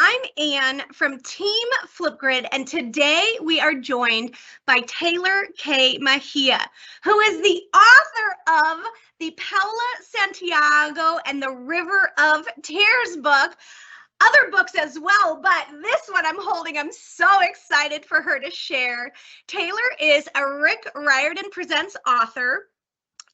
I'm Anne from Team Flipgrid, and today we are joined by Tehlor Kay Mejia, who is the author of the Paola Santiago and the River of Tears book, other books as well, but this one I'm holding, I'm so excited for her to share. Tehlor is a Rick Riordan Presents author,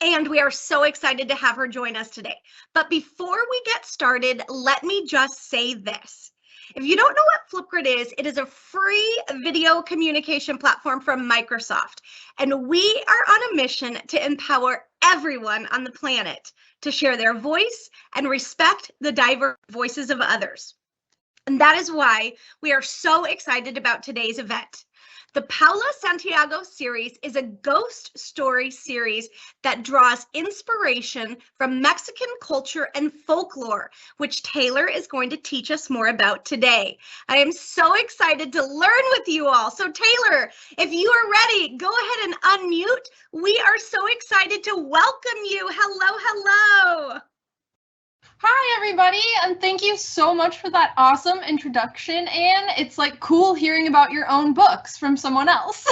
and we are so excited to have her join us today. But before we get started, let me just say this. If you don't know what Flipgrid is, it is a free video communication platform from Microsoft. And we are on a mission to empower everyone on the planet to share their voice and respect the diverse voices of others. And that is why we are so excited about today's event. The Paola Santiago series is a ghost story series that draws inspiration from Mexican culture and folklore, which Tehlor is going to teach us more about today. I am so excited to learn with you all. So Tehlor, if you are ready, go ahead and unmute. We are so excited to welcome you. Hello, hello. Hi, everybody, and thank you so much for that awesome introduction, Anne. It's like cool hearing about your own books from someone else.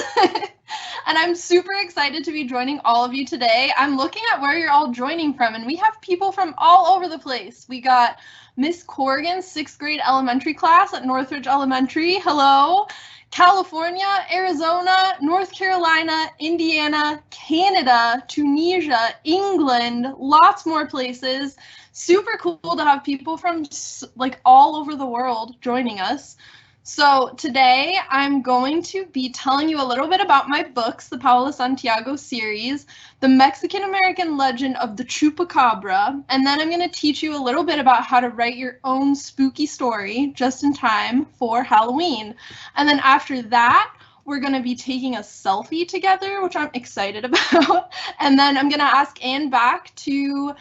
And I'm super excited to be joining all of you today. I'm looking at where you're all joining from, and we have people from all over the place. We got Miss Corrigan's 6th grade elementary class at Northridge Elementary. Hello. California, Arizona, North Carolina, Indiana, Canada, Tunisia, England, lots more places. Super cool to have people from like all over the world joining us. So today I'm going to be telling you a little bit about my books, the Paola Santiago series, the Mexican-American legend of the Chupacabra, and then I'm going to teach you a little bit about how to write your own spooky story just in time for Halloween. And then after that, we're going to be taking a selfie together, which I'm excited about. And then I'm going to ask Anne back to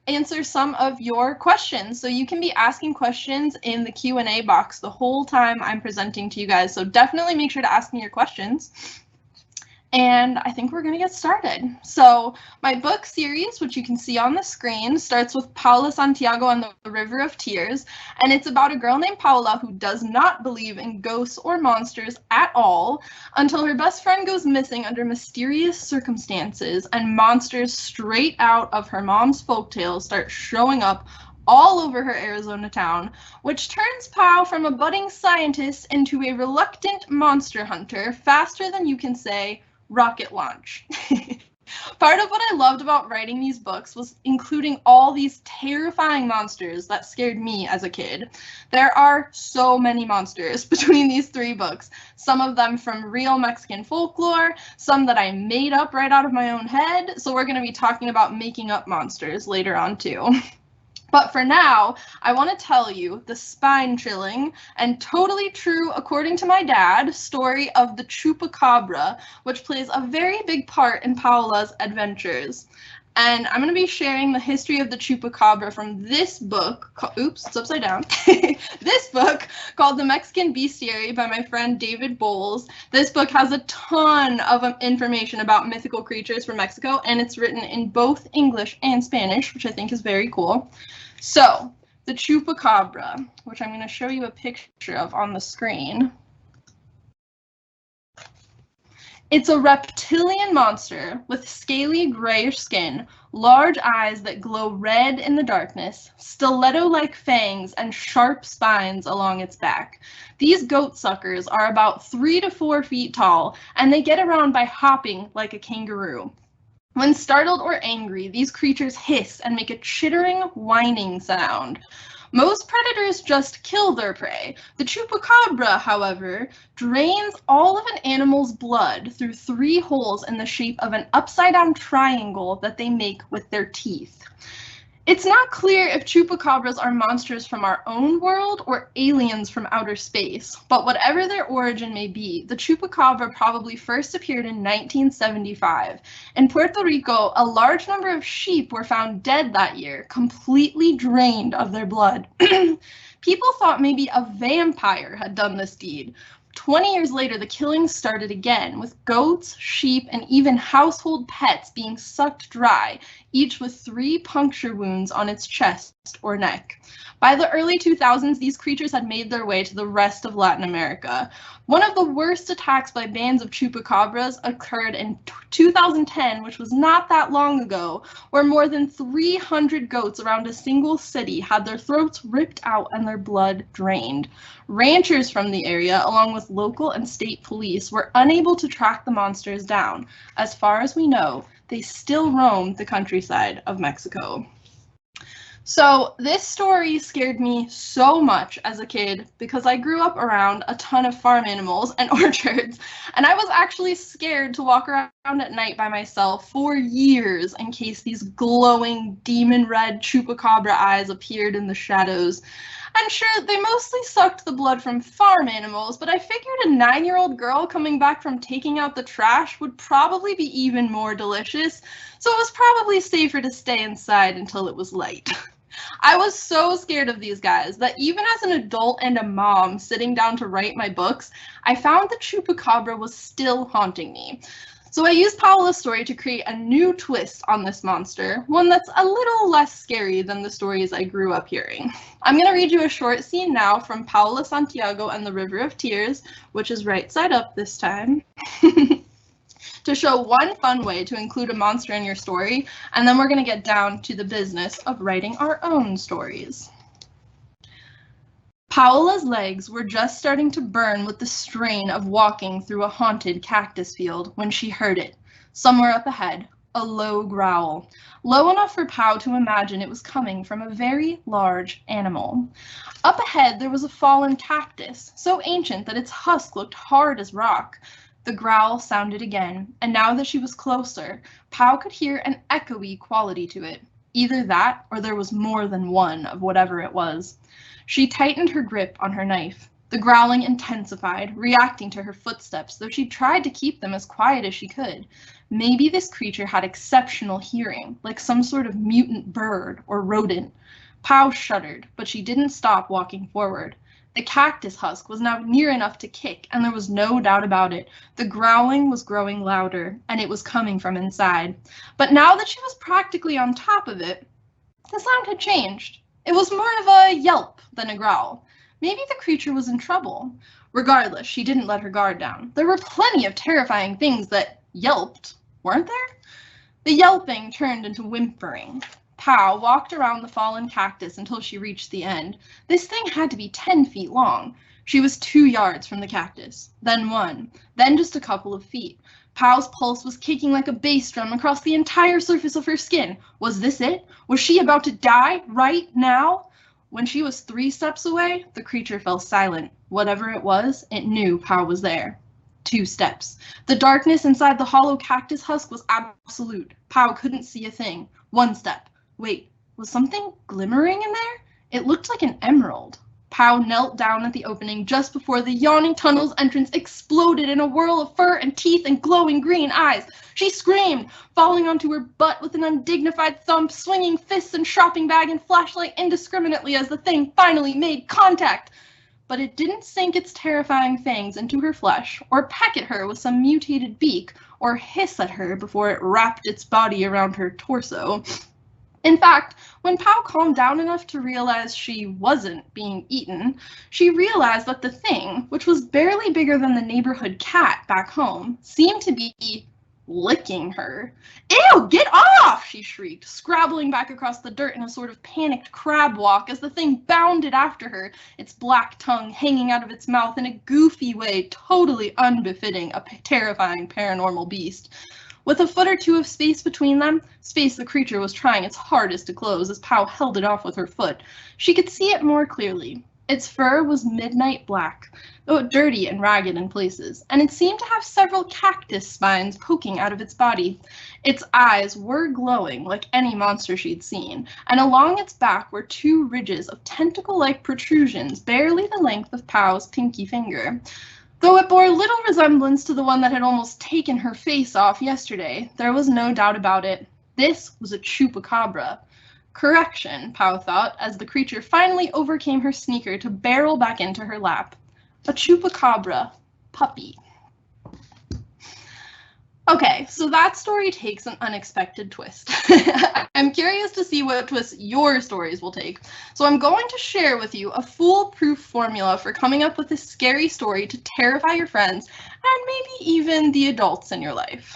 answer some of your questions. So you can be asking questions in the Q&A box the whole time I'm presenting to you guys. So definitely make sure to ask me your questions. And I think we're going to get started. So my book series, which you can see on the screen, starts with Paola Santiago and the River of Tears. And it's about a girl named Paola who does not believe in ghosts or monsters at all until her best friend goes missing under mysterious circumstances, and monsters straight out of her mom's folktales start showing up all over her Arizona town, which turns Pao from a budding scientist into a reluctant monster hunter faster than you can say rocket launch. Part of what I loved about writing these books was including all these terrifying monsters that scared me as a kid. There are so many monsters between these 3 books, some of them from real Mexican folklore, some that I made up right out of my own head, so we're going to be talking about making up monsters later on too. But for now, I want to tell you the spine-chilling and totally true, according to my dad, story of the Chupacabra, which plays a very big part in Paola's adventures. And I'm going to be sharing the history of the Chupacabra from this book, oops, it's upside down, this book called The Mexican Bestiary by my friend David Bowles. This book has a ton of information about mythical creatures from Mexico, and it's written in both English and Spanish, which I think is very cool. So, the Chupacabra, which I'm going to show you a picture of on the screen. It's a reptilian monster with scaly grayish skin, large eyes that glow red in the darkness, stiletto-like fangs, and sharp spines along its back. These goat suckers are about 3 to 4 feet tall, and they get around by hopping like a kangaroo. When startled or angry, these creatures hiss and make a chittering, whining sound. Most predators just kill their prey. The Chupacabra, however, drains all of an animal's blood through 3 holes in the shape of an upside-down triangle that they make with their teeth. It's not clear if Chupacabras are monsters from our own world or aliens from outer space, but whatever their origin may be, the Chupacabra probably first appeared in 1975. In Puerto Rico, a large number of sheep were found dead that year, completely drained of their blood. People thought maybe a vampire had done this deed. 20 years later, the killings started again, with goats, sheep, and even household pets being sucked dry, each with 3 puncture wounds on its chest or neck. By the early 2000s, these creatures had made their way to the rest of Latin America. One of the worst attacks by bands of chupacabras occurred in 2010, which was not that long ago, where more than 300 goats around a single city had their throats ripped out and their blood drained. Ranchers from the area, along with local and state police, were unable to track the monsters down. As far as we know, they still roam the countryside of Mexico. So this story scared me so much as a kid because I grew up around a ton of farm animals and orchards, and I was actually scared to walk around at night by myself for years in case these glowing demon red chupacabra eyes appeared in the shadows. I'm sure they mostly sucked the blood from farm animals, but I figured a 9-year-old girl coming back from taking out the trash would probably be even more delicious, so it was probably safer to stay inside until it was light. I was so scared of these guys that even as an adult and a mom sitting down to write my books, I found the chupacabra was still haunting me. So I used Paola's story to create a new twist on this monster, one that's a little less scary than the stories I grew up hearing. I'm going to read you a short scene now from Paola Santiago and the River of Tears, which is right side up this time, to show one fun way to include a monster in your story, and then we're going to get down to the business of writing our own stories. Paola's legs were just starting to burn with the strain of walking through a haunted cactus field when she heard it. Somewhere up ahead, a low growl, low enough for Pao to imagine it was coming from a very large animal. Up ahead, there was a fallen cactus, so ancient that its husk looked hard as rock. The growl sounded again, and now that she was closer, Pao could hear an echoey quality to it. Either that, or there was more than one of whatever it was. She tightened her grip on her knife. The growling intensified, reacting to her footsteps, though she tried to keep them as quiet as she could. Maybe this creature had exceptional hearing, like some sort of mutant bird or rodent. Pao shuddered, but she didn't stop walking forward. The cactus husk was now near enough to kick, and there was no doubt about it. The growling was growing louder, and it was coming from inside. But now that she was practically on top of it, the sound had changed. It was more of a yelp than a growl. Maybe the creature was in trouble. Regardless, she didn't let her guard down. There were plenty of terrifying things that yelped, weren't there? The yelping turned into whimpering. Pao walked around the fallen cactus until she reached the end. This thing had to be 10 feet long. She was 2 yards from the cactus, then 1, then just a couple of feet. Pao's pulse was kicking like a bass drum across the entire surface of her skin. Was this it? Was she about to die right now? When she was 3 steps away, the creature fell silent. Whatever it was, it knew Pao was there. 2 steps. The darkness inside the hollow cactus husk was absolute. Pao couldn't see a thing. 1 step. Wait, was something glimmering in there? It looked like an emerald. Pao knelt down at the opening just before the yawning tunnel's entrance exploded in a whirl of fur and teeth and glowing green eyes. She screamed, falling onto her butt with an undignified thump, swinging fists and shopping bag and flashlight indiscriminately as the thing finally made contact. But it didn't sink its terrifying fangs into her flesh, or peck at her with some mutated beak, or hiss at her before it wrapped its body around her torso. In fact, when Pao calmed down enough to realize she wasn't being eaten, she realized that the thing, which was barely bigger than the neighborhood cat back home, seemed to be licking her. "Ew, get off!" she shrieked, scrabbling back across the dirt in a sort of panicked crab walk as the thing bounded after her, its black tongue hanging out of its mouth in a goofy way totally unbefitting a terrifying paranormal beast. With a foot or two of space between them, space the creature was trying its hardest to close as Pao held it off with her foot, she could see it more clearly. Its fur was midnight black, though dirty and ragged in places, and it seemed to have several cactus spines poking out of its body. Its eyes were glowing like any monster she'd seen, and along its back were 2 ridges of tentacle-like protrusions barely the length of Pao's pinky finger. Though it bore little resemblance to the one that had almost taken her face off yesterday, there was no doubt about it. This was a chupacabra. Correction, Pao thought, as the creature finally overcame her sneaker to barrel back into her lap. A chupacabra puppy. Okay, so that story takes an unexpected twist. I'm curious to see what twists your stories will take. So I'm going to share with you a foolproof formula for coming up with a scary story to terrify your friends and maybe even the adults in your life.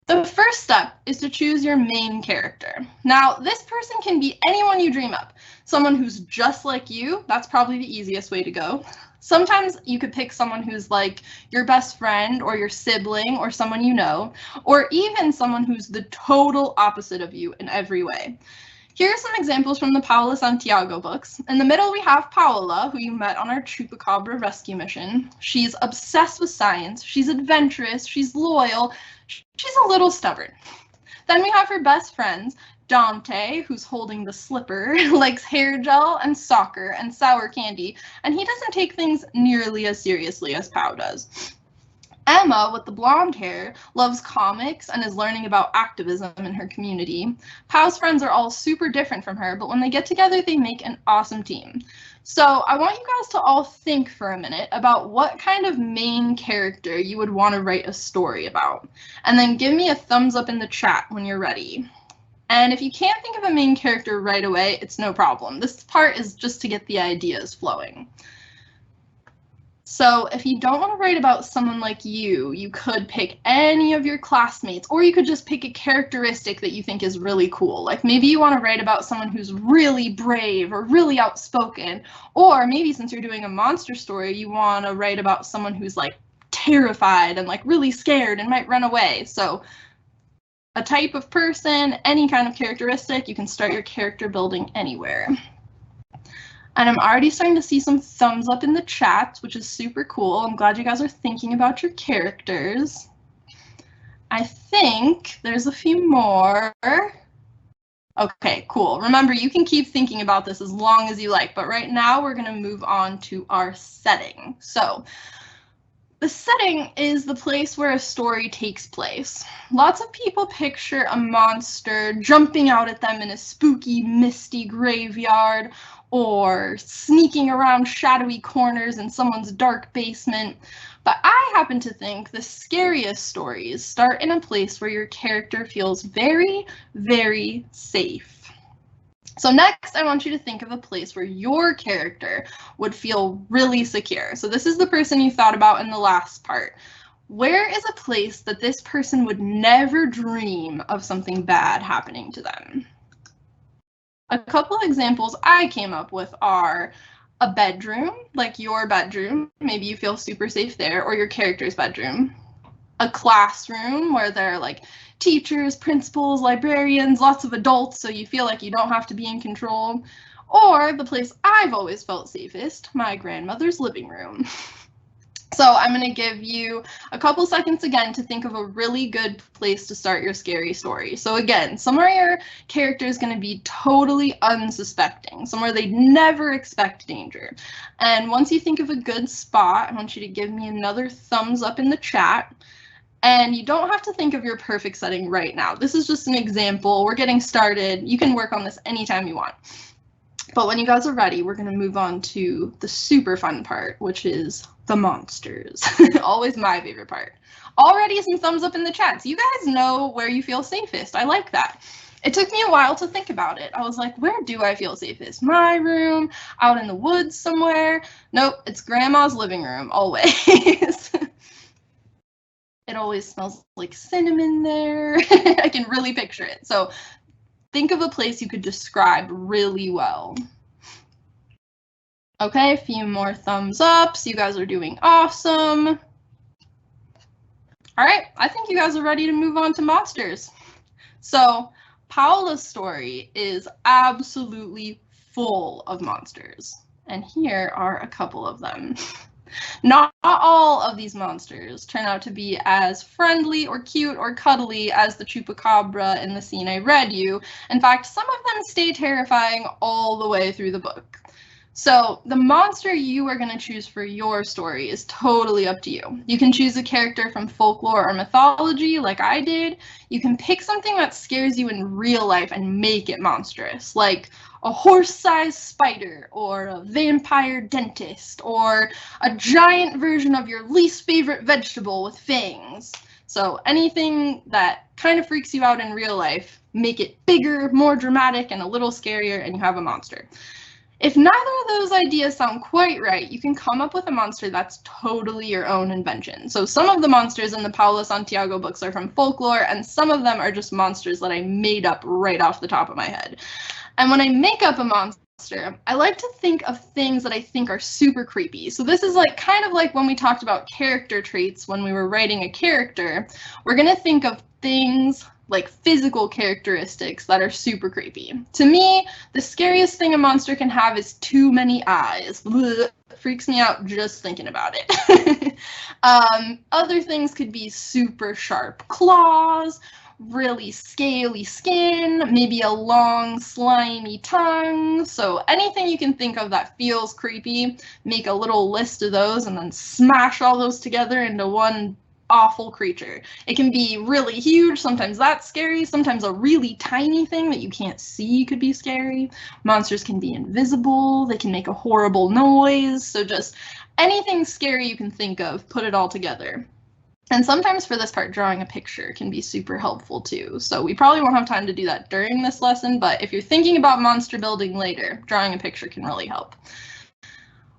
The first step is to choose your main character. Now, this person can be anyone you dream up. Someone who's just like you, that's probably the easiest way to go. Sometimes you could pick someone who's like your best friend or your sibling or someone you know, or even someone who's the total opposite of you in every way. Here are some examples from the Paola Santiago books. In the middle, we have Paola, who you met on our Chupacabra rescue mission. She's obsessed with science, she's adventurous, she's loyal, she's a little stubborn. Then we have her best friends, Dante, who's holding the slipper, likes hair gel and soccer and sour candy, and he doesn't take things nearly as seriously as Pao does. Emma, with the blonde hair, loves comics and is learning about activism in her community. Pao's friends are all super different from her, but when they get together, they make an awesome team. So I want you guys to all think for a minute about what kind of main character you would want to write a story about, and then give me a thumbs up in the chat when you're ready. And if you can't think of a main character right away, it's no problem. This part is just to get the ideas flowing. So if you don't want to write about someone like you could pick any of your classmates, or you could just pick a characteristic that you think is really cool. Like maybe you want to write about someone who's really brave or really outspoken, or maybe since you're doing a monster story, you want to write about someone who's like terrified and like really scared and might run away. So a type of person, any kind of characteristic, you can start your character building anywhere. And I'm already starting to see some thumbs up in the chat, which is super cool. I'm glad you guys are thinking about your characters. I think there's a few more. Okay, cool. Remember, you can keep thinking about this as long as you like, but right now we're going to move on to our setting. So the setting is the place where a story takes place. Lots of people picture a monster jumping out at them in a spooky, misty graveyard, or sneaking around shadowy corners in someone's dark basement. But I happen to think the scariest stories start in a place where your character feels very, very safe. So next, I want you to think of a place where your character would feel really secure. So this is the person you thought about in the last part. Where is a place that this person would never dream of something bad happening to them? A couple examples I came up with are a bedroom, like your bedroom. Maybe you feel super safe there, or your character's bedroom. A classroom where there are like teachers, principals, librarians, lots of adults, so you feel like you don't have to be in control. Or the place I've always felt safest, my grandmother's living room. So I'm going to give you a couple seconds again to think of a really good place to start your scary story. So again, somewhere your character is going to be totally unsuspecting, somewhere they'd never expect danger. And once you think of a good spot, I want you to give me another thumbs up in the chat. And you don't have to think of your perfect setting right now. This is just an example. We're getting started. You can work on this anytime you want. But when you guys are ready, we're going to move on to the super fun part, which is the monsters. Always my favorite part. Already some thumbs up in the chat. So you guys know where you feel safest. I like that. It took me a while to think about it. I was like, where do I feel safest? My room? Out in the woods somewhere? Nope, it's grandma's living room, always. It always smells like cinnamon there. I can really picture it. So think of a place you could describe really well. Okay, a few more thumbs ups. You guys are doing awesome. All right, I think you guys are ready to move on to monsters. So Paola's story is absolutely full of monsters. And here are a couple of them. Not all of these monsters turn out to be as friendly or cute or cuddly as the Chupacabra in the scene I read you. In fact, some of them stay terrifying all the way through the book. So the monster you are going to choose for your story is totally up to you. You can choose a character from folklore or mythology like I did. You can pick something that scares you in real life and make it monstrous, like a horse-sized spider or a vampire dentist or a giant version of your least favorite vegetable with fangs. So anything that kind of freaks you out in real life, make it bigger, more dramatic, and a little scarier, and you have a monster. If neither of those ideas sound quite right, you can come up with a monster that's totally your own invention. So some of the monsters in the Paola Santiago books are from Folklore, and some of them are just monsters that I made up right off the top of my head. And when I make up a monster, I like to think of things that I think are super creepy. So this is like kind of like when we talked about character traits when we were writing a character. We're going to think of things like physical characteristics that are super creepy. To me, the scariest thing a monster can have is too many eyes. Blech, freaks me out just thinking about it. Other things could be super sharp claws, really scaly skin, maybe a long slimy tongue. So anything you can think of that feels creepy, make a little list of those and then smash all those together into one awful creature. It can be really huge, sometimes that's scary, sometimes a really tiny thing that you can't see could be scary. Monsters can be invisible, they can make a horrible noise, so just anything scary you can think of, put it all together. And sometimes for this part, drawing a picture can be super helpful too. So we probably won't have time to do that during this lesson, but if you're thinking about monster building later, drawing a picture can really help.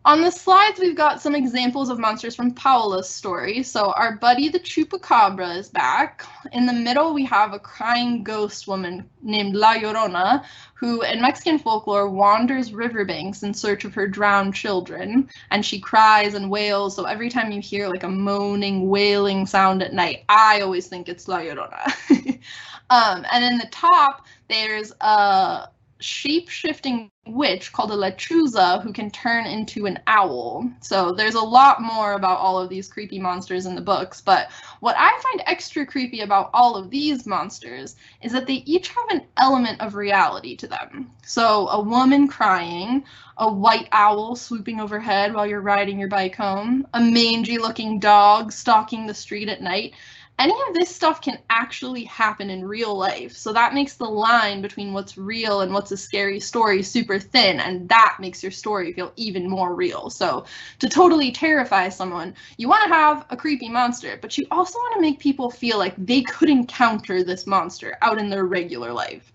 On the slides, we've got some examples of monsters from Paola's story. So our buddy, the Chupacabra, is back. In the middle, we have a crying ghost woman named La Llorona, who in Mexican folklore wanders riverbanks in search of her drowned children. And she cries and wails. So every time you hear like a moaning, wailing sound at night, I always think it's La Llorona. And in the top, there's a shape-shifting witch called a lechuza who can turn into an owl. So there's a lot more about all of these creepy monsters in the books, but what I find extra creepy about all of these monsters is that they each have an element of reality to them. So a woman crying, a white owl swooping overhead while you're riding your bike home, a mangy-looking dog stalking the street at night. Any of this stuff can actually happen in real life, so that makes the line between what's real and what's a scary story super thin, and that makes your story feel even more real. So to totally terrify someone, you want to have a creepy monster, but you also want to make people feel like they could encounter this monster out in their regular life.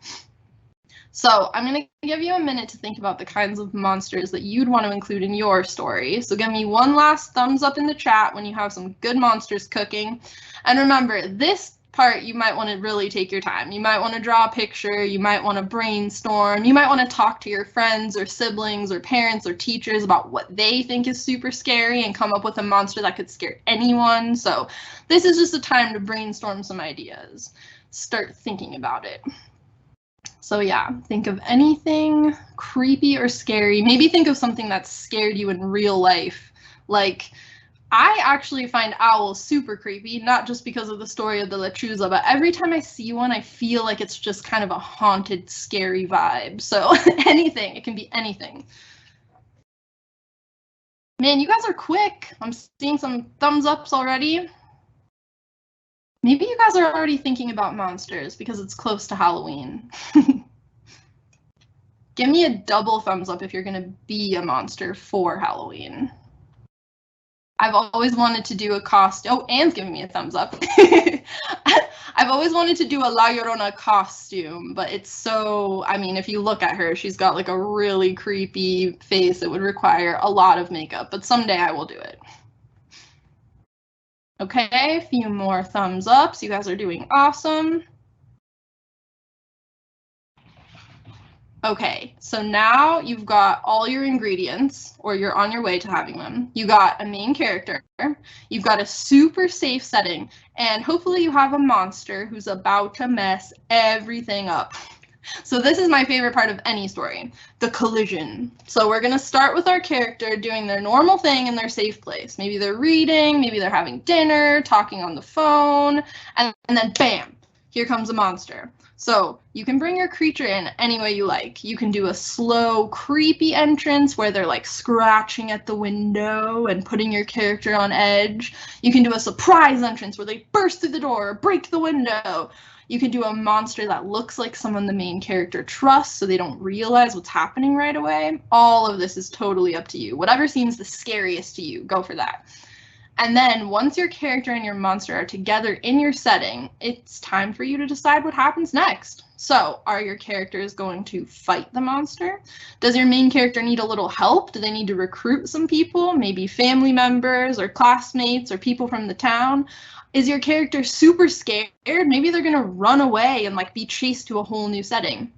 So I'm going to give you a minute to think about the kinds of monsters that you'd want to include in your story. So give me one last thumbs up in the chat when you have some good monsters cooking. And remember, this part you might want to really take your time. You might want to draw a picture, you might want to brainstorm, you might want to talk to your friends or siblings or parents or teachers about what they think is super scary and come up with a monster that could scare anyone. So this is just a time to brainstorm some ideas. Start thinking about it. So yeah, think of anything creepy or scary. Maybe think of something that scared you in real life. Like, I actually find owls super creepy, not just because of the story of the lechuza, but every time I see one, I feel like it's just kind of a haunted, scary vibe. So anything, it can be anything. Man, you guys are quick. I'm seeing some thumbs ups already. Maybe you guys are already thinking about monsters because it's close to Halloween. Give me a double thumbs up if you're going to be a monster for Halloween. I've always wanted to do a costume. Oh, Anne's giving me a thumbs up. I've always wanted to do a La Llorona costume, but it's so, I mean, if you look at her, she's got like a really creepy face. It would require a lot of makeup, but someday I will do it. Okay, a few more thumbs ups. You guys are doing awesome. Okay, so now you've got all your ingredients, or you're on your way to having them. You got a main character, you've got a super safe setting, and hopefully you have a monster who's about to mess everything up. So this is my favorite part of any story, the collision. So we're gonna start with our character doing their normal thing in their safe place. Maybe they're reading, maybe they're having dinner, talking on the phone, and then bam, here comes a monster. So you can bring your creature in any way you like. You can do a slow, creepy entrance where they're like scratching at the window and putting your character on edge. You can do a surprise entrance where they burst through the door or break the window. You can do a monster that looks like someone the main character trusts so they don't realize what's happening right away. All of this is totally up to you. Whatever seems the scariest to you, go for that. And then once your character and your monster are together in your setting, it's time for you to decide what happens next. So, are your characters going to fight the monster? Does your main character need a little help? Do they need to recruit some people, maybe family members or classmates or people from the town? Is your character super scared? Maybe they're going to run away and like be chased to a whole new setting.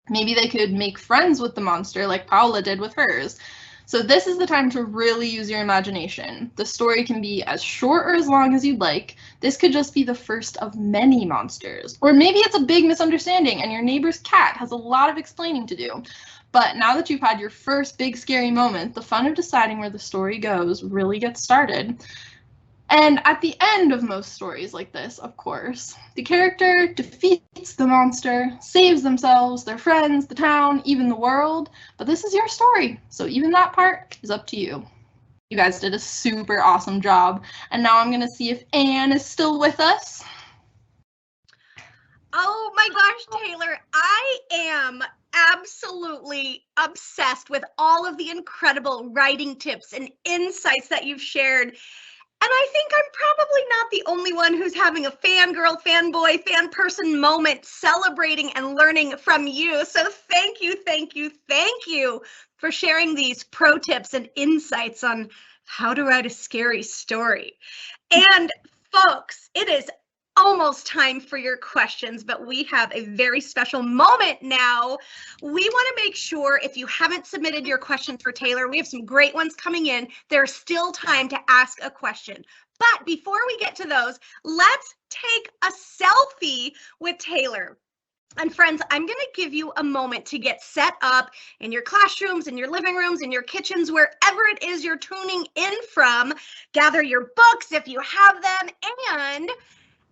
Maybe they could make friends with the monster like Paola did with hers. So this is the time to really use your imagination. The story can be as short or as long as you'd like. This could just be the first of many monsters. Or maybe it's a big misunderstanding and your neighbor's cat has a lot of explaining to do. But now that you've had your first big scary moment, the fun of deciding where the story goes really gets started. And at the end of most stories like this, of course, the character defeats the monster, saves themselves, their friends, the town, even the world. But this is your story, so even that part is up to you. You guys did a super awesome job. And now I'm going to see if Anne is still with us. Oh my gosh, Tehlor, I am absolutely obsessed with all of the incredible writing tips and insights that you've shared. And I think I'm probably not the only one who's having a fangirl, fanboy, fan person moment celebrating and learning from you. So thank you, thank you, thank you for sharing these pro tips and insights on how to write a scary story. And folks, it is almost time for your questions, but we have a very special moment now. We want to make sure if you haven't submitted your question for Tehlor, we have some great ones coming in. There's still time to ask a question. But before we get to those, let's take a selfie with Tehlor. And friends, I'm going to give you a moment to get set up in your classrooms, in your living rooms, in your kitchens, wherever it is you're tuning in from. Gather your books if you have them, and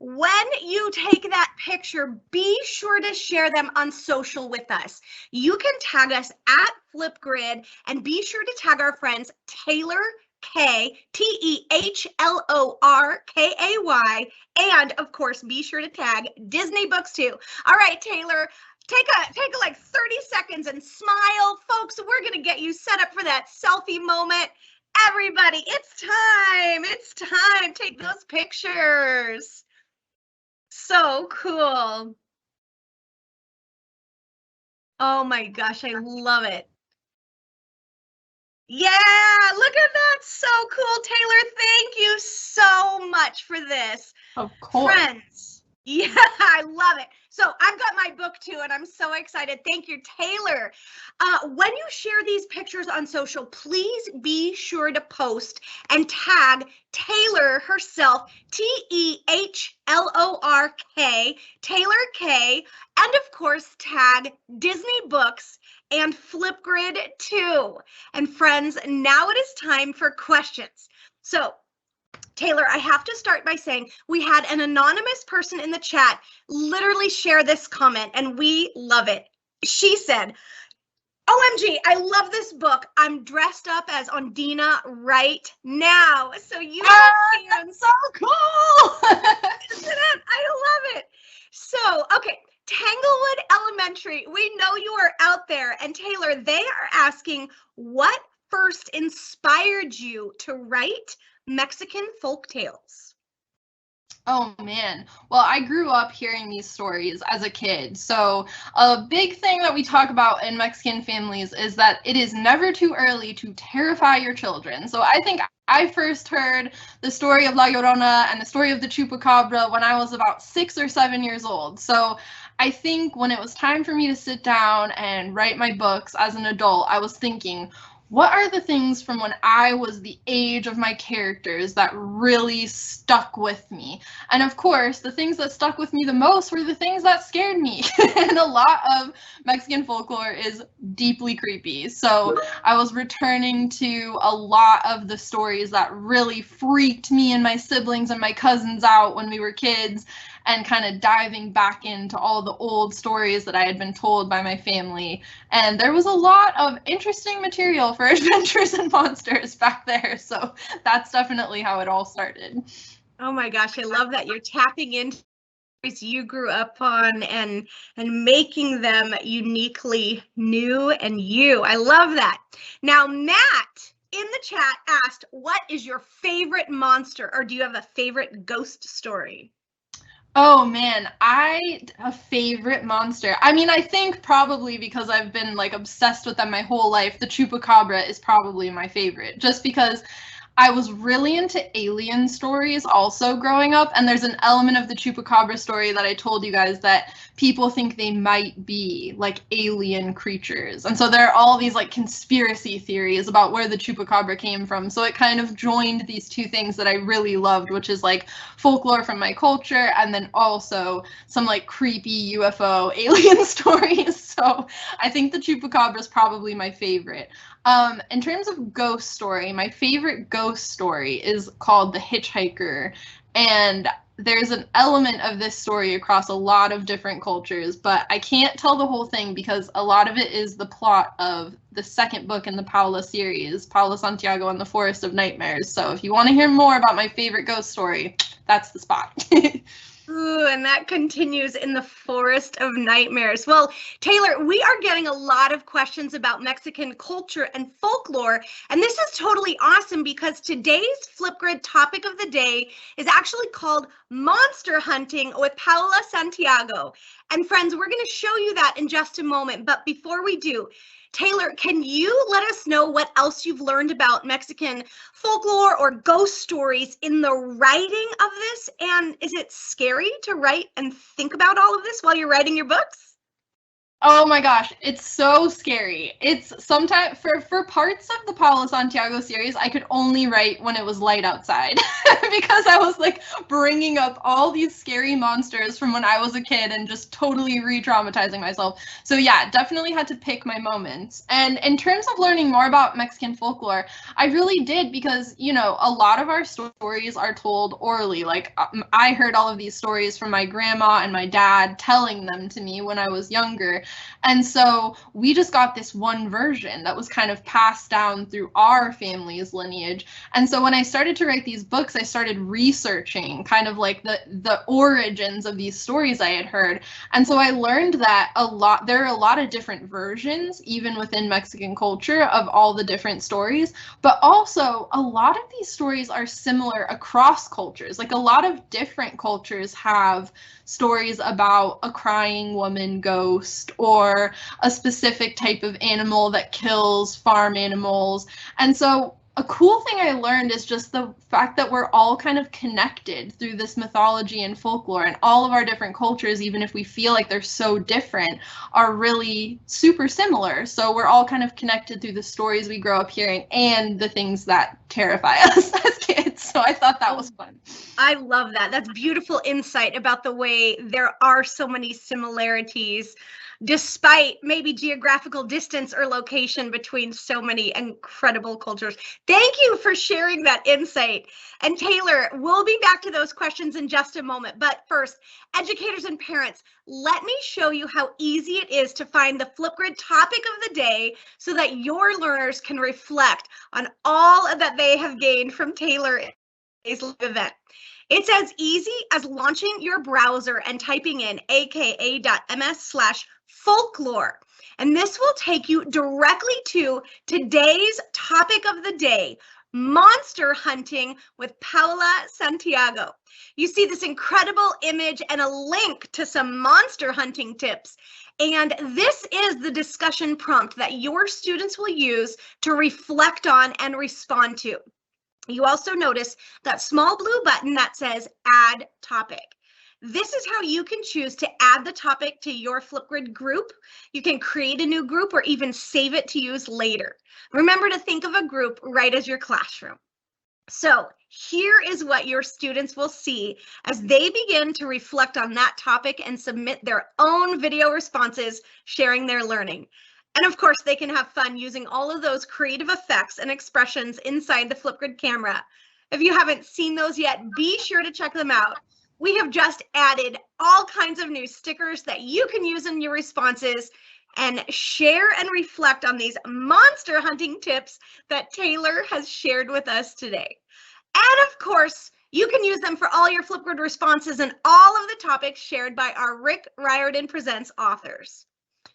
when you take that picture, be sure to share them on social with us. You can tag us at Flipgrid and be sure to tag our friends Tehlor Kay, Tehlor Kay, and of course, be sure to tag Disney Books too. All right, Tehlor, take like 30 seconds and smile. Folks, we're going to get you set up for that selfie moment. Everybody, it's time. It's time. Take those pictures. So cool. Oh my gosh, I love it. Yeah, look at that. So cool, Tehlor. Thank you so much for this. Of course. Friends. Yeah, I love it. So I've got my book too, and I'm so excited. Thank you, Tehlor. When you share these pictures on social, please be sure to post and tag Tehlor herself, Tehlork, Tehlor Kay, and of course tag Disney Books and Flipgrid too. And friends, now it is time for questions. So Tehlor, I have to start by saying we had an anonymous person in the chat literally share this comment, and we love it. She said, OMG, I love this book. I'm dressed up as Ondina right now. So you that's so cool. Isn't it? I love it. So, okay, Tanglewood Elementary, we know you are out there. And Tehlor, they are asking, what first inspired you to write Mexican folk tales? Oh man, well, I grew up hearing these stories as a kid. So a big thing that we talk about in Mexican families is that it is never too early to terrify your children. So I think I first heard the story of La Llorona and the story of the Chupacabra when I was about 6 or 7 years old. So I think when it was time for me to sit down and write my books as an adult, I was thinking, what are the things from when I was the age of my characters that really stuck with me? And of course, the things that stuck with me the most were the things that scared me. And a lot of Mexican folklore is deeply creepy. So I was returning to a lot of the stories that really freaked me and my siblings and my cousins out when we were kids, and kind of diving back into all the old stories that I had been told by my family. And there was a lot of interesting material for adventures and monsters back there. So that's definitely how it all started. Oh my gosh, I love that you're tapping into stories you grew up on and making them uniquely new and you. I love that. Now, Matt in the chat asked, what is your favorite monster, or do you have a favorite ghost story? Oh man, a favorite monster. I mean, I think probably because I've been like obsessed with them my whole life, the Chupacabra is probably my favorite. Just because I was really into alien stories also growing up, and there's an element of the Chupacabra story that I told you guys that people think they might be like alien creatures. And so there are all these like conspiracy theories about where the Chupacabra came from. So it kind of joined these two things that I really loved, which is like folklore from my culture and then also some like creepy UFO alien stories. So I think the Chupacabra is probably my favorite. In terms of ghost story, my favorite ghost story is called The Hitchhiker, and there's an element of this story across a lot of different cultures, but I can't tell the whole thing because a lot of it is the plot of the second book in the Paola series, Paola Santiago and the Forest of Nightmares. So if you want to hear more about my favorite ghost story, that's the spot. Ooh, and that continues in the Forest of Nightmares. Well, Tehlor, we are getting a lot of questions about Mexican culture and folklore, and this is totally awesome because today's Flipgrid topic of the day is actually called Monster Hunting with Paola Santiago. And friends, we're going to show you that in just a moment, but before we do, Tehlor, can you let us know what else you've learned about Mexican folklore or ghost stories in the writing of this? And is it scary to write and think about all of this while you're writing your books? Oh my gosh, it's so scary. It's sometimes for parts of the Paola Santiago series, I could only write when it was light outside because I was like bringing up all these scary monsters from when I was a kid and just totally re-traumatizing myself. So yeah, definitely had to pick my moments. And in terms of learning more about Mexican folklore, I really did because, you know, a lot of our stories are told orally. Like I heard all of these stories from my grandma and my dad telling them to me when I was younger. And so we just got this one version that was kind of passed down through our family's lineage. And so when I started to write these books, I started researching kind of like the origins of these stories I had heard. And so I learned that there are a lot of different versions, even within Mexican culture, of all the different stories. But also a lot of these stories are similar across cultures. Like a lot of different cultures have stories about a crying woman ghost or a specific type of animal that kills farm animals. And so a cool thing I learned is just the fact that we're all kind of connected through this mythology and folklore, and all of our different cultures, even if we feel like they're so different, are really super similar. So we're all kind of connected through the stories we grow up hearing and the things that terrify us as kids. So I thought that was fun. I love that. That's beautiful insight about the way there are so many similarities despite maybe geographical distance or location between so many incredible cultures. Thank you for sharing that insight. And Tehlor, we'll be back to those questions in just a moment. But first, educators and parents, let me show you how easy it is to find the Flipgrid topic of the day so that your learners can reflect on all that they have gained from Tehlor Kays Live Event. It's as easy as launching your browser and typing in aka.ms/folklore. And this will take you directly to today's topic of the day, monster hunting with Paola Santiago. You see this incredible image and a link to some monster hunting tips. And this is the discussion prompt that your students will use to reflect on and respond to. You also notice that small blue button that says Add Topic. This is how you can choose to add the topic to your Flipgrid group. You can create a new group or even save it to use later. Remember to think of a group right as your classroom. So here is what your students will see as they begin to reflect on that topic and submit their own video responses, sharing their learning. And of course, they can have fun using all of those creative effects and expressions inside the Flipgrid camera. If you haven't seen those yet, be sure to check them out. We have just added all kinds of new stickers that you can use in your responses and share and reflect on these monster hunting tips that Tehlor has shared with us today. And of course, you can use them for all your Flipgrid responses and all of the topics shared by our Rick Riordan Presents authors.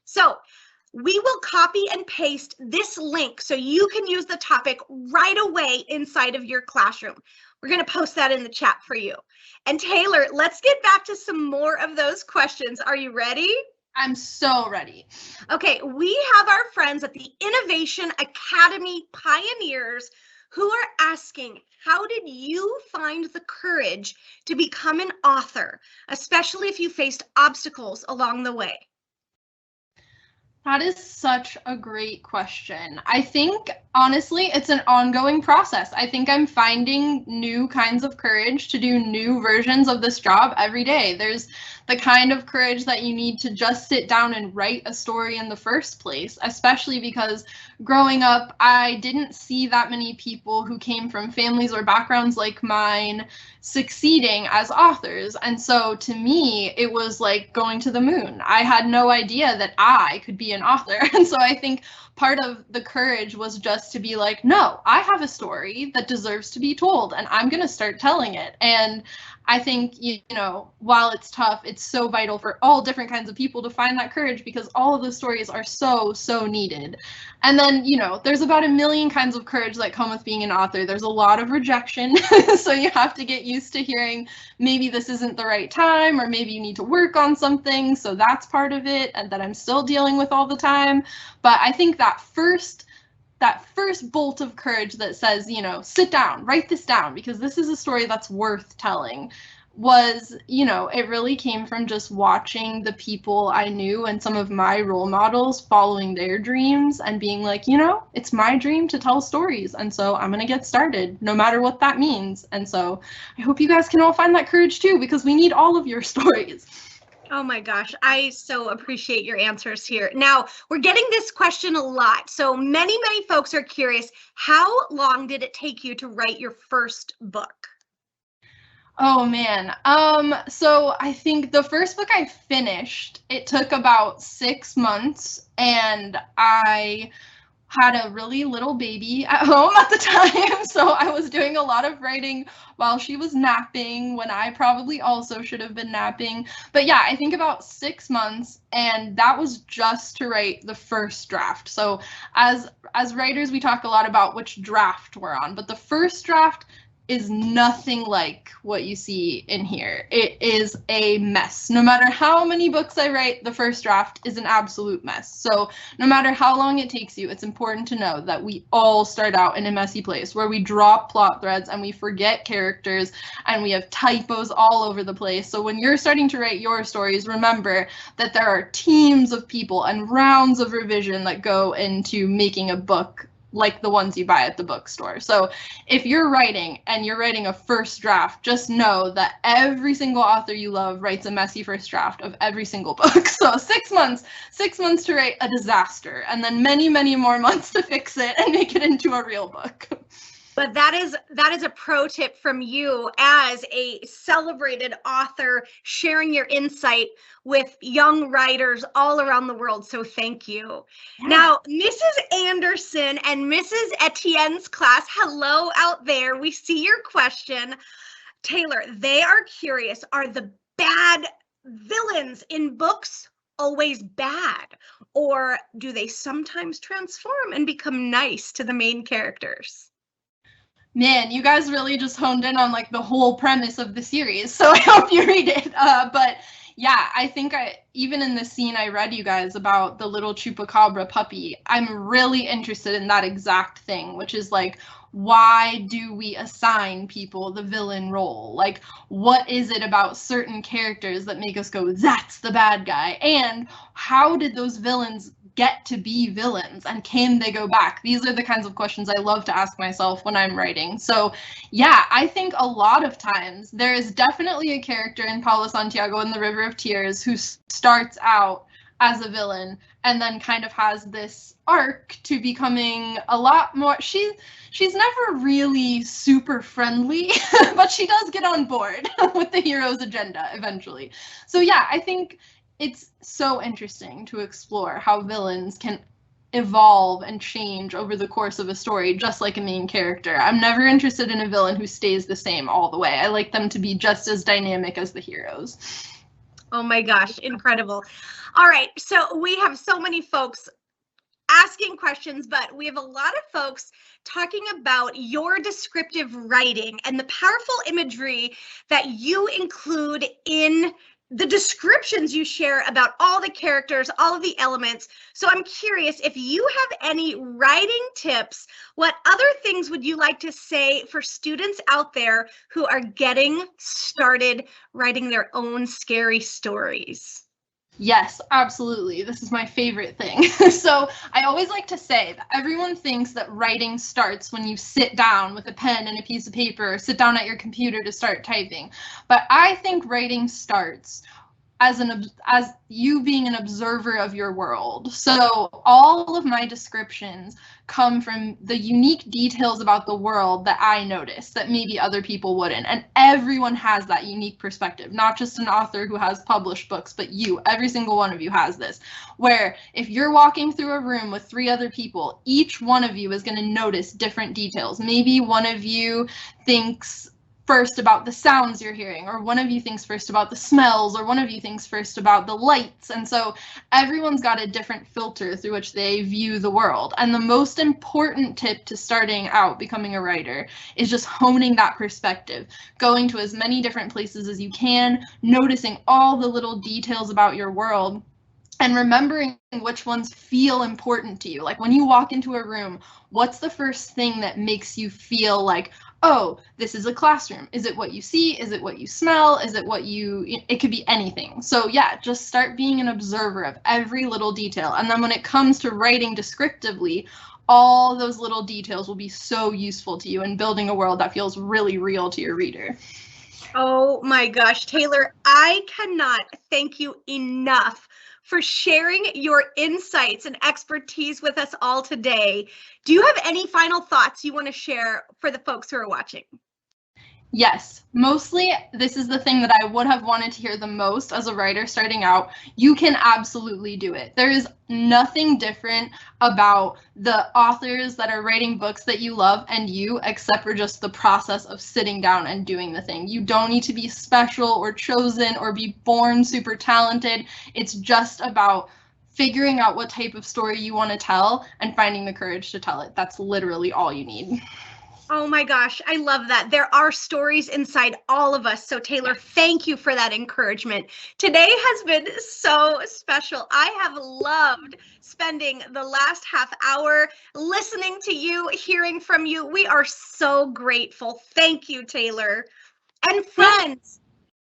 So we will copy and paste this link so you can use the topic right away inside of your classroom. We're going to post that in the chat for you. And Tehlor, let's get back to some more of those questions. Are you ready? I'm so ready. Okay, we have our friends at the Innovation Academy Pioneers who are asking, how did you find the courage to become an author, especially if you faced obstacles along the way? That is such a great question. I think, honestly, it's an ongoing process. I think I'm finding new kinds of courage to do new versions of this job every day. There's the kind of courage that you need to just sit down and write a story in the first place, especially because growing up, I didn't see that many people who came from families or backgrounds like mine succeeding as authors. And so to me, it was like going to the moon. I had no idea that I could be an author. And so I think part of the courage was just to be like, no, I have a story that deserves to be told and I'm going to start telling it. And I think, you know, while it's tough, it's so vital for all different kinds of people to find that courage because all of those stories are so, so needed. And then, you know, there's about a million kinds of courage that come with being an author. There's a lot of rejection. So you have to get used to hearing maybe this isn't the right time, or maybe you need to work on something. So that's part of it, and that I'm still dealing with all the time. But I think that first bolt of courage that says, you know, sit down, write this down, because this is a story that's worth telling, was, you know, it really came from just watching the people I knew and some of my role models following their dreams and being like, you know, it's my dream to tell stories. And so I'm going to get started no matter what that means. And so I hope you guys can all find that courage too, because we need all of your stories. Oh my gosh, I so appreciate your answers here. Now, we're getting this question a lot. So many folks are curious, how long did it take you to write your first book? Oh man. So I think the first book I finished, it took about 6 months, and I had a really little baby at home at the time, so I was doing a lot of writing while she was napping, when I probably also should have been napping. But yeah, I think about 6 months, and that was just to write the first draft. So as writers, we talk a lot about which draft we're on, but the first draft is nothing like what you see in here. It is a mess. No matter how many books I write, the first draft is an absolute mess. So no matter how long it takes you, it's important to know that we all start out in a messy place where we drop plot threads and we forget characters and we have typos all over the place. So when you're starting to write your stories, remember that there are teams of people and rounds of revision that go into making a book like the ones you buy at the bookstore. So if you're writing and you're writing a first draft, just know that every single author you love writes a messy first draft of every single book. So 6 months to write a disaster, and then many, many more months to fix it and make it into a real book. But that is a pro tip from you as a celebrated author, sharing your insight with young writers all around the world. So thank you. Yeah. Now, Mrs. Anderson and Mrs. Etienne's class, hello out there. We see your question. Tehlor, they are curious, are the bad villains in books always bad? Or do they sometimes transform and become nice to the main characters? Man, you guys really just honed in on like the whole premise of the series, so I hope you read it. But yeah, I think even in the scene I read you guys about the little Chupacabra puppy, I'm really interested in that exact thing, which is like, why do we assign people the villain role? Like, what is it about certain characters that make us go, that's the bad guy? And how did those villains get to be villains, and can they go back? These are the kinds of questions I love to ask myself when I'm writing. So yeah, I think a lot of times there is definitely a character in Paola Santiago in The River of Tears who starts out as a villain and then kind of has this arc to becoming a lot more, she's never really super friendly, but she does get on board with the hero's agenda eventually. So yeah, I think it's so interesting to explore how villains can evolve and change over the course of a story, just like a main character. I'm never interested in a villain who stays the same all the way. I like them to be just as dynamic as the heroes. Oh my gosh, incredible. All right, so we have so many folks asking questions, but we have a lot of folks talking about your descriptive writing and the powerful imagery that you include in the descriptions you share about all the characters, all of the elements. So I'm curious if you have any writing tips. What other things would you like to say for students out there who are getting started writing their own scary stories? Yes, absolutely. This is my favorite thing. So I always like to say that everyone thinks that writing starts when you sit down with a pen and a piece of paper, or sit down at your computer to start typing. But I think writing starts as you being an observer of your world. So all of my descriptions come from the unique details about the world that I notice that maybe other people wouldn't. And everyone has that unique perspective, not just an author who has published books, but you, every single one of you has this, where if you're walking through a room with 3 other people, each one of you is going to notice different details. Maybe one of you thinks first about the sounds you're hearing, or one of you thinks first about the smells, or one of you thinks first about the lights. And so everyone's got a different filter through which they view the world. And the most important tip to starting out becoming a writer is just honing that perspective, going to as many different places as you can, noticing all the little details about your world, and remembering which ones feel important to you. Like when you walk into a room, what's the first thing that makes you feel like, oh, this is a classroom? Is it what you see? Is it what you smell? Is it what it could be anything. So yeah, just start being an observer of every little detail. And then when it comes to writing descriptively, all those little details will be so useful to you in building a world that feels really real to your reader. Oh my gosh, Tehlor, I cannot thank you enough for sharing your insights and expertise with us all today. Do you have any final thoughts you want to share for the folks who are watching? Yes, mostly this is the thing that I would have wanted to hear the most as a writer starting out. You can absolutely do it. There is nothing different about the authors that are writing books that you love and you, except for just the process of sitting down and doing the thing. You don't need to be special or chosen or be born super talented. It's just about figuring out what type of story you want to tell and finding the courage to tell it. That's literally all you need. Oh my gosh, I love that. There are stories inside all of us. So Tehlor, thank you for that encouragement. Today has been so special. I have loved spending the last half hour listening to you, hearing from you. We are so grateful. Thank you, Tehlor. And friends,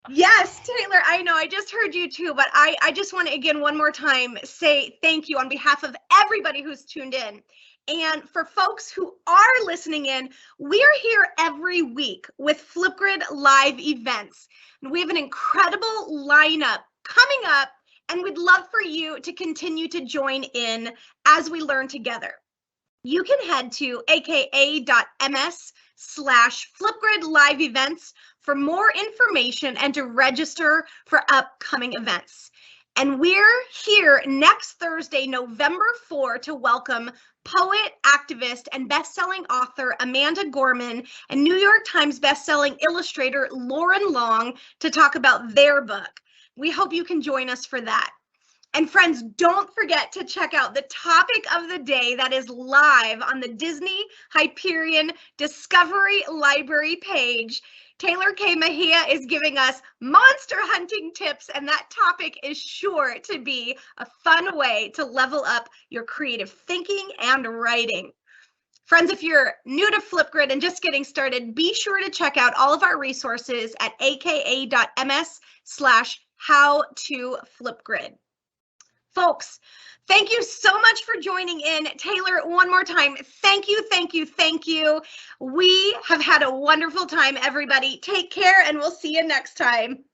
yes, Tehlor, I know I just heard you too, but I just want to again one more time say thank you on behalf of everybody who's tuned in. And for folks who are listening in, we're here every week with Flipgrid Live Events. And we have an incredible lineup coming up, and we'd love for you to continue to join in as we learn together. You can head to aka.ms/Flipgrid Live Events for more information and to register for upcoming events. And we're here next Thursday, November 4, to welcome poet, activist, and best-selling author Amanda Gorman and New York Times best-selling illustrator Lauren Long to talk about their book. We hope you can join us for that. And friends, don't forget to check out the topic of the day that is live on the Disney Hyperion Discovery Library page. Tehlor Kay Mejia is giving us monster hunting tips, and that topic is sure to be a fun way to level up your creative thinking and writing. Friends, if you're new to Flipgrid and just getting started, be sure to check out all of our resources at aka.ms/howtoflipgrid. Folks, thank you so much for joining in. Tehlor, one more time, thank you, thank you, thank you. We have had a wonderful time, everybody. Take care, and we'll see you next time.